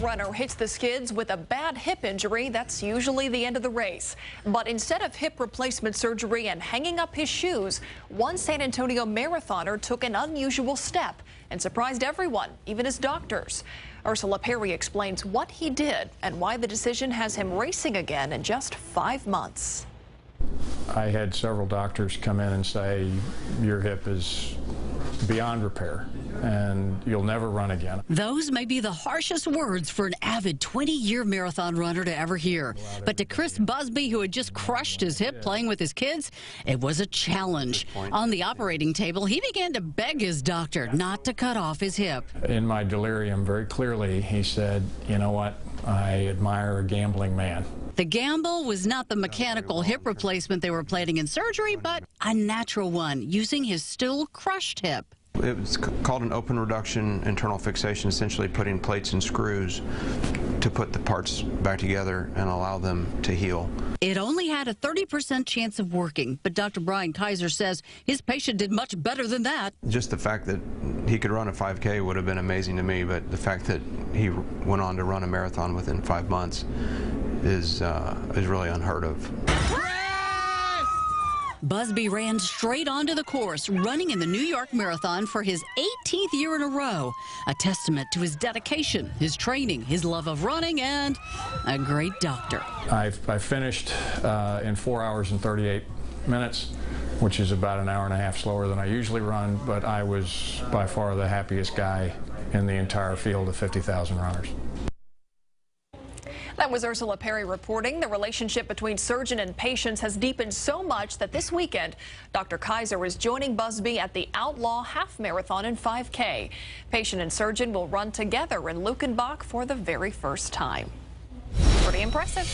runner hits the skids with a bad hip injury, that's usually the end of the race. But instead of hip replacement surgery and hanging up his shoes, one San Antonio marathoner took an unusual step and surprised everyone, even his doctors. Ursula Perry explains what he did and why the decision has him racing again in just 5 months. I had several doctors come in and say, your hip is beyond repair and you'll never run again. Those may be the harshest words for an avid 20-year marathon runner to ever hear. But to Chris Busbee, who had just crushed his hip playing with his kids, it was a challenge. On the operating table, he began to beg his doctor not to cut off his hip. In my delirium, very clearly, he said, you know what, I admire a gambling man. The gamble was not the mechanical hip replacement they were planning in surgery, but a natural one, using his still crushed hip. It's called an open reduction internal fixation, essentially putting plates and screws to put the parts back together and allow them to heal. It only had a 30% chance of working, but Dr. Bryan Kaiser says his patient did much better than that. Just the fact that he could run a 5K would have been amazing to me, but the fact that he went on to run a marathon within 5 months is really unheard of. Busbee ran straight onto the course, running in the New York Marathon for his 18th year in a row, a testament to his dedication, his training, his love of running, and a great doctor. I finished in 4 hours and 38 minutes, which is about an hour and a half slower than I usually run, but I was by far the happiest guy in the entire field of 50,000 runners. That was Ursula Perry reporting. The relationship between surgeon and patients has deepened so much that this weekend, Dr. Kaiser is joining Busbee at the Outlaw Half Marathon and 5K. Patient and surgeon will run together in Luckenbach for the very first time. Pretty impressive.